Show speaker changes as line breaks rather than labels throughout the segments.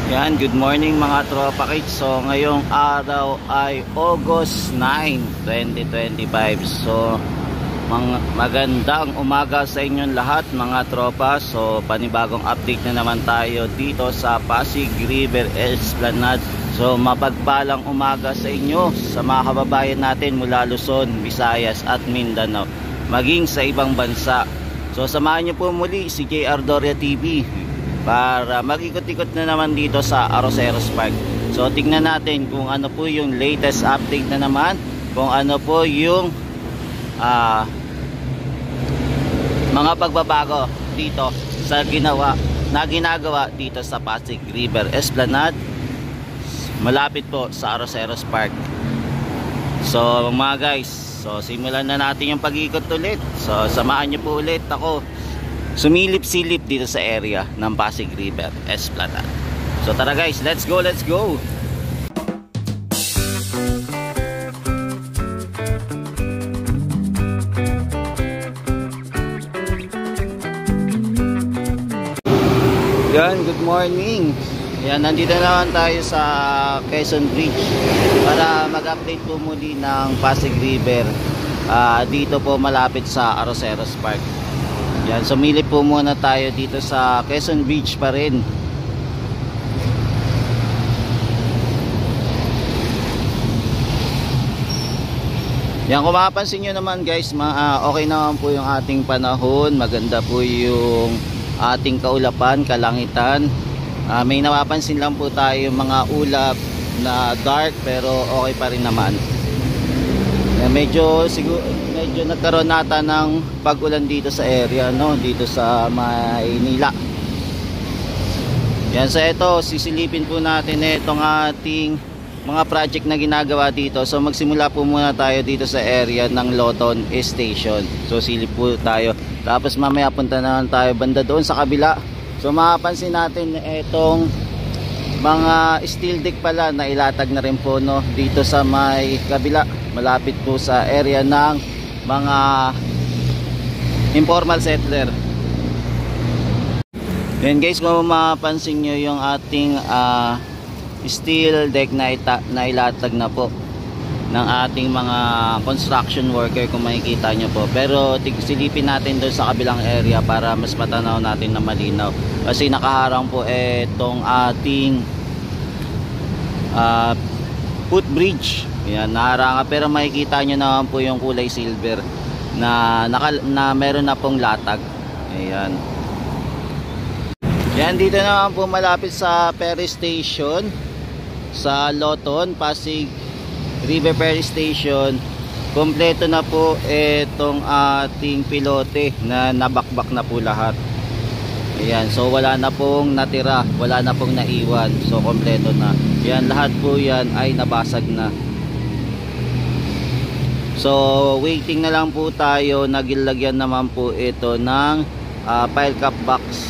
Yan, good morning mga tropa kids. So ngayong araw ay August 9, 2025. So magandang umaga sa inyong lahat mga tropa. So panibagong update na naman tayo dito sa Pasig River Esplanade. So mapagpalang umaga sa inyo, sa mga kababayan natin mula Luzon, Visayas at Mindanao, maging sa ibang bansa. So samahan niyo po muli si JR Doria TV para mag-ikot-ikot na naman dito sa Arroceros Park. So tingnan natin kung ano po yung latest update na naman, kung ano po yung mga pagbabago dito sa ginagawa dito sa Pasig River Esplanade, malapit po sa Arroceros Park. So mga guys, so simulan na natin yung pag-ikot ulit. So samahan niyo po ulit ako sumilip-silip dito sa area ng Pasig River Esplanade. So tara guys, let's go, let's go. Yan, good morning. Yan, nandito naman tayo sa Quezon Bridge para mag-update po muli ng Pasig River dito po malapit sa Arroceros Park. Yan, sumilip po muna tayo dito sa Quezon Beach pa rin. Yan, kung mapapansin nyo naman guys, okay naman po yung ating panahon. Maganda po yung ating kaulapan, kalangitan. May napapansin lang po tayo mga ulap na dark pero okay pa rin naman. Yan, medyo nagkaroon nata ng pag-ulan dito sa area, no, dito sa Maynila. Yan, so ito, sisilipin po natin itong ating mga project na ginagawa dito. So magsimula po muna tayo dito sa area ng Loton Station. So silip po tayo, tapos mamaya punta na lang tayo banda doon sa kabila. So mapapansin natin itong mga steel deck pala na ilatag na rin po, no, dito sa may kabila, malapit po sa area ng mga informal settler. Yan guys, kung mapapansin nyo yung ating steel deck na ilatag na po ng ating mga construction worker, kung makikita nyo po. Pero silipin natin doon sa kabilang area para mas matanaw natin na malinaw, kasi nakaharang po itong ating footbridge. Yan, naharanga, pero makikita nyo naman po yung kulay silver na meron na pong latag. Ayan. Yan, dito naman po malapit sa ferry station sa Loton, Pasig River Ferry Station. Kompleto na po itong ating pilote na nabakbak na po lahat. Ayan, so wala na pong natira, wala na pong naiwan. So kompleto na. Yan, lahat po yan ay nabasag na. So waiting na lang po tayo, nagilagyan naman po ito ng pile cap box.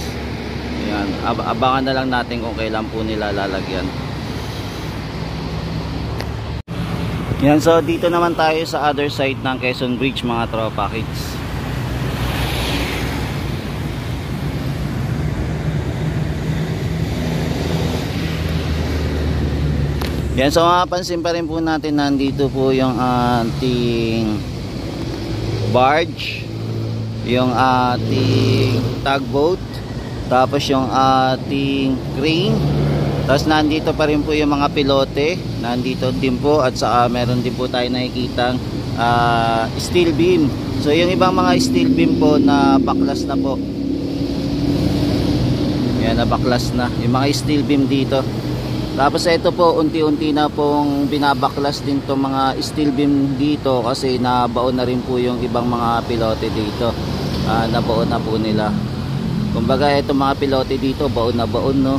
Ayan, abangan na lang natin kung kailan po nila lalagyan. Yan, so dito naman tayo sa other side ng Quezon Bridge mga tropa kids. Yan, so mapapansin pa rin po natin, nandito po yung ating barge, yung ating tugboat, tapos yung ating crane. Tapos nandito pa rin po yung mga pilote, nandito din po, at saka meron din po tayo nakikitang steel beam. So yung ibang mga steel beam po na baklas na po. Yan, na baklas na yung mga steel beam dito. Tapos ito po, unti-unti na pong binabaklas din to mga steel beam dito, kasi nabaon na rin po yung ibang mga pilote dito. Nabaon na po nila. Kumbaga itong mga pilote dito, baon na baon, no.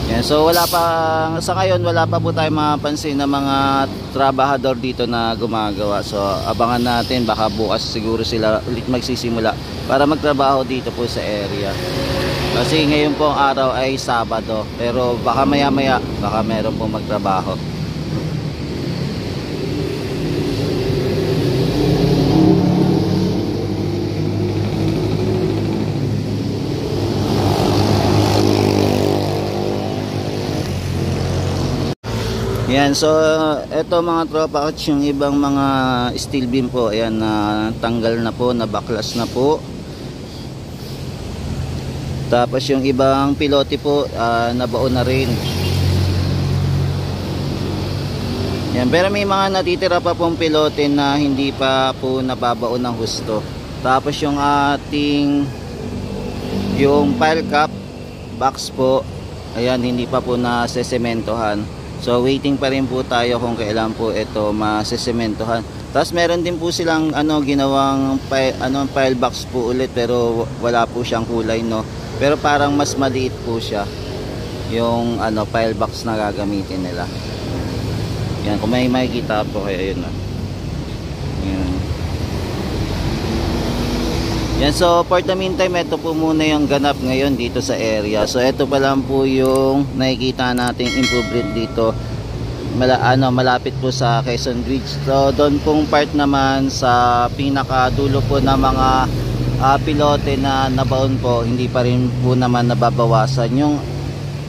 Yan, so wala pa sa ngayon, wala pa po tayong mapansin na mga trabahador dito na gumagawa. So abangan natin, baka bukas siguro sila ulit magsisimula para magtrabaho dito po sa area. Kasi ngayon po ang araw ay Sabado, pero baka maya maya baka meron pong magtrabaho. Yan, so eto mga tropa, yung ibang mga steel beam po, ayan, na tanggal na po, nabaklas na po. Tapos yung ibang pilote po, nabaon na rin. Yan, pero may mga natitira pa pong pilote na hindi pa po nababaon ng husto. Tapos yung ating yung pile cap box po, ayan, hindi pa po nasesementohan. So waiting pa rin po tayo kung kailan po ito masesementohan. Tapos meron din po silang ginawang file box po ulit, pero wala po siyang kulay, no. Pero parang mas maliit po siya yung file box na gagamitin nila. Yan, kung may makikita po kayo, ayun na. Yan. Yan, so for the meantime, ito po muna yung ganap ngayon dito sa area. So ito pa lang po yung nakikita nating improvement dito. Malapit po sa Quezon Bridge. So doon pong part naman sa pinakadulo po ng mga pilote na nabaon po, hindi pa rin po naman nababawasan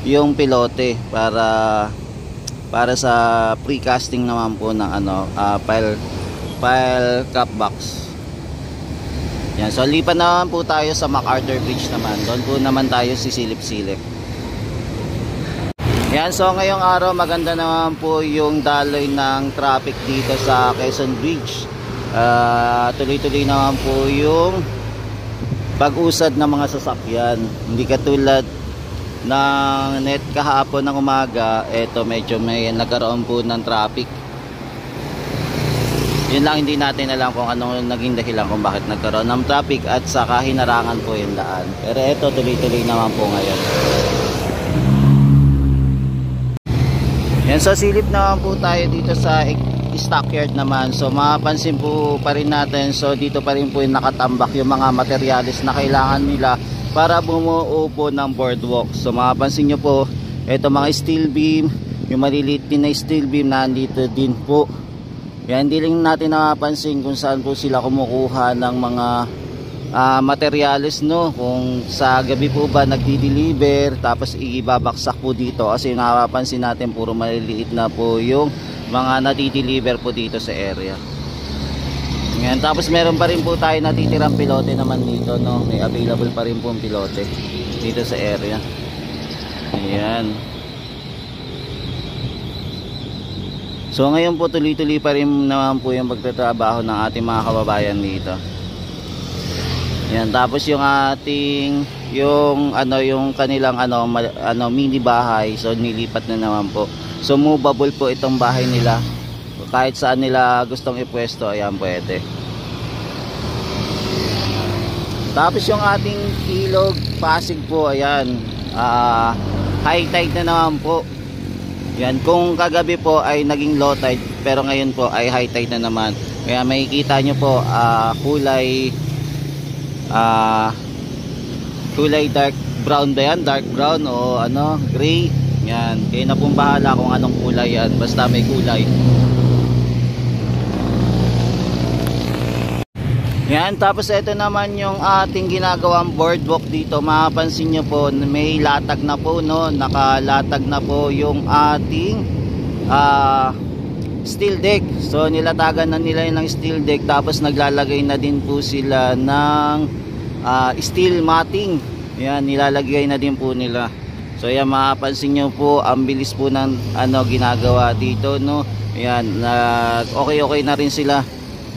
yung pilote para sa precasting naman po ng file cap box. Yan, so lipat naman po tayo sa MacArthur Bridge naman. Doon po naman tayo sisilip-silip. Yan, so ngayong araw maganda naman po yung daloy ng traffic dito sa Quezon Bridge. Tuloy-tuloy naman po yung pag-usad ng mga sasakyan. Hindi katulad ng net kahapon ng umaga, eto medyo may nagkaroon po ng traffic. Yun lang, hindi natin alam kung anong naging dahilan kung bakit nagkaroon ng traffic at saka hinarangan po yung daan. Pero eto, tuloy-tuloy naman po ngayon. Yan, so silip naman po tayo dito sa stockyard naman. So mapapansin po pa rin natin, so dito pa rin po yung nakatambak yung mga materialis na kailangan nila para bumuo po ng boardwalk. So mapapansin nyo po, eto mga steel beam, yung maliliit din na steel beam nandito din po. Yan, hindi lang natin napapansin kung saan po sila kumukuha ng mga materialis, no. Kung sa gabi po ba nagdi-deliver tapos ibabaksak po dito, kasi napapansin natin puro maliliit na po yung mga nadi-deliver po dito sa area. Yan, tapos meron pa rin po tayo natitirang pilote naman dito, no. May available pa rin po ang pilote dito sa area. Ayan. So ngayon po tuloy-tuloy pa rin naman po yung pagtatrabaho ng ating mga kababayan dito. Yan, tapos yung ating yung kanilang mini bahay, so nilipat na naman po. So movable po itong bahay nila. Kahit saan nila gustong ipwesto, ayan, pwede. Tapos yung ating ilog Pasig po, ayan, high tide na naman po. Yan, kung kagabi po ay naging low tide, pero ngayon po ay high tide na naman. Kaya makikita nyo po kulay dark brown ba yan? Dark brown o gray. Yan, kayo na pong bahala kung anong kulay yan, basta may kulay. Yan, tapos ito naman yung ating ginagawang boardwalk dito. Mapapansin nyo po, may latag na po, no? Nakalatag na po yung ating steel deck. So nilatagan na nila ng steel deck, tapos naglalagay na din po sila ng steel matting. Yan, nilalagay na din po nila. So yan, mapapansin nyo po, ang bilis po ng ginagawa dito, no? Yan, okay na rin sila.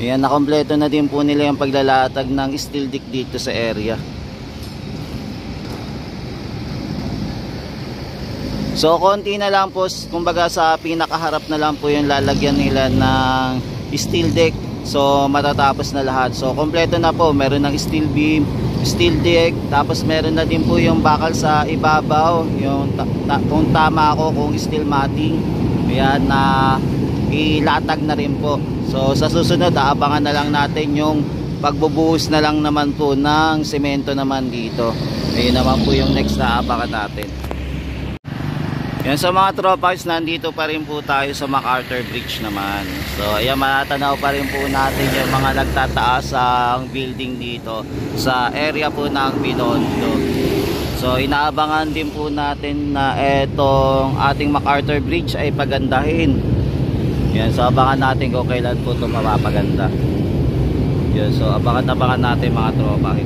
Ayan, nakompleto na din po nila yung paglalatag ng steel deck dito sa area. So konti na lang po, kumbaga sa pinakaharap na lang po yung lalagyan nila ng steel deck. So matatapos na lahat. So kompleto na po, meron ng steel beam, steel deck, tapos meron na din po yung bakal sa ibabaw, yung kung tama ako, kung steel matting. Ayan, na ilatag na rin po. So sa susunod, aabangan na lang natin yung pagbubuhos na lang naman po ng semento naman dito. Ayun naman po yung next na aabangan natin. Yan, sa mga tropas, nandito pa rin po tayo sa MacArthur Bridge naman. So ayan, matanaw pa rin po natin yung mga nagtataas ang building dito sa area po ng Binondo. So inaabangan din po natin na etong ating MacArthur Bridge ay pagandahin. Yan, so abangan natin kung kailan po ito mapapaganda. Yan, so abangan natin mga tropa.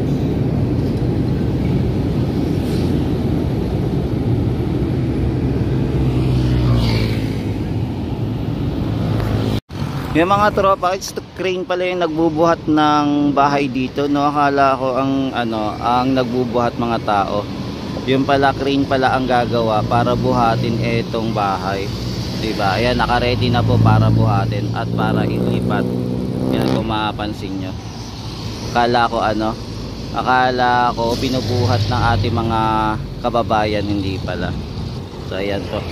Yung mga tropa, crane pala yung nagbubuhat ng bahay dito, no? Akala ko ang nagbubuhat mga tao. Yung pala crane pala ang gagawa para buhatin etong bahay. Diba? Ayan, naka-ready na po para buhatin at para ilipat. Yan, kung mapapansin nyo. Akala ko binubuhat ng ating mga kababayan, hindi pala. So ayan po.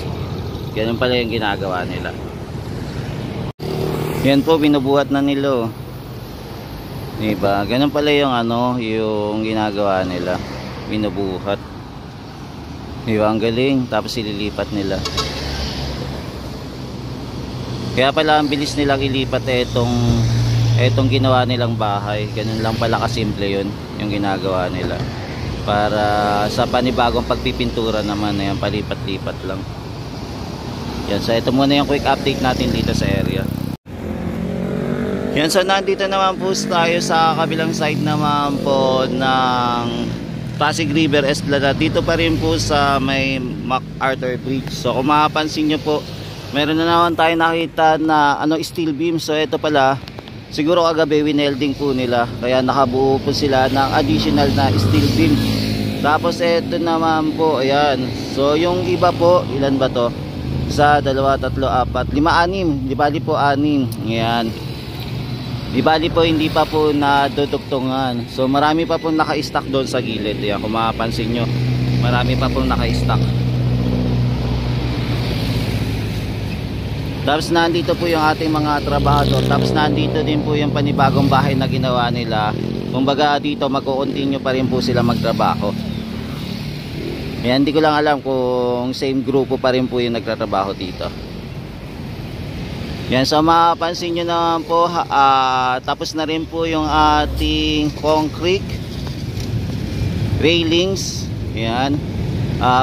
Ganun pala yung ginagawa nila. Yan po, binubuhat na nila. Diba? Ganun pala yung yung ginagawa nila. Binubuhat. Diba? Ang galing. Tapos ililipat nila. Kaya pala ang bilis nilang ilipat etong ginawa nilang bahay. Ganun lang pala kasimple yun, yung ginagawa nila. Para sa panibagong pagpipintura naman, ayan, palipat-lipat lang. Yan, so ito muna yung quick update natin dito sa area. Yan, so nandito naman po tayo sa kabilang side naman po ng Pasig River Esplanade. Dito pa rin po sa may MacArthur Bridge. So kung mapapansin nyo po, meron na naman tayo nakita na steel beam. So ito pala, siguro kagabi winelding po nila. Kaya nakabuo po sila ng additional na steel beam. Tapos ito naman po, ayan. So yung iba po, ilan ba to? Isa, dalawa, tatlo, apat, lima, anim. Di bali po anim. Ayan. Di bali po hindi pa po nadudugtungan. So marami pa po naka-stock doon sa gilid. Ayan, kung mapapansin nyo, marami pa po naka-stock. Tapos nandito po yung ating mga trabahador. Tapos nandito din po yung panibagong bahay na ginawa nila. Kumbaga dito magko-continue pa rin po sila magtrabaho. Ayan, hindi ko lang alam kung same grupo pa rin po yung nagtatrabaho dito. Yan, so mapapansin nyo naman po, tapos na rin po yung ating concrete railings. Yan,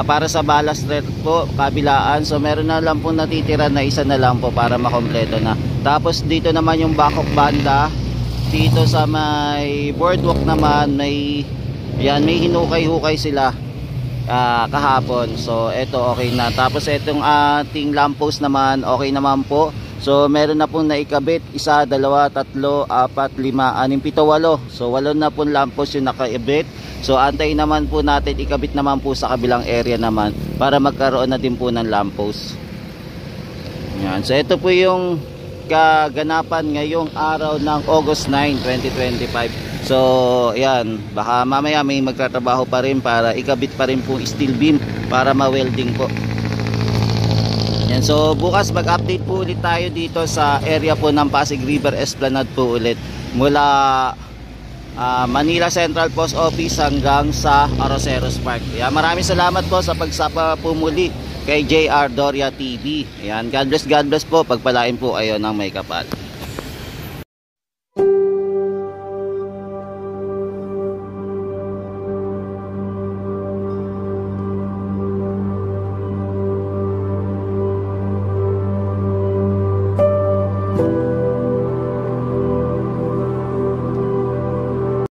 para sa ballast thread po, kabilaan. So meron na lang po natitira na isa na lang po para makompleto na. Tapos dito naman yung backup banda. Dito sa may boardwalk naman, may hinukay-hukay sila kahapon. So eto okay na. Tapos etong ating lamppost naman, okay naman po. So meron na pong naikabit, isa, dalawa, tatlo, apat, lima, anim, pito, walo. So 8 na pong lamppost yung nakaibit. So antayin naman po natin, ikabit naman po sa kabilang area naman para magkaroon na din po ng lamppost. Yan. So ito po yung kaganapan ngayong araw ng August 9, 2025. So yan, baka mamaya may magtatrabaho pa rin para ikabit pa rin po steel beam para ma-welding po. Yan, so bukas mag-update po ulit tayo dito sa area po ng Pasig River Esplanade po ulit. Mula Manila Central Post Office hanggang sa Arroceros Park. Yan, maraming salamat po sa pagsapa po muli kay JR Doria TV. Yan, God bless po. Pagpalain po kayo ng may kapal.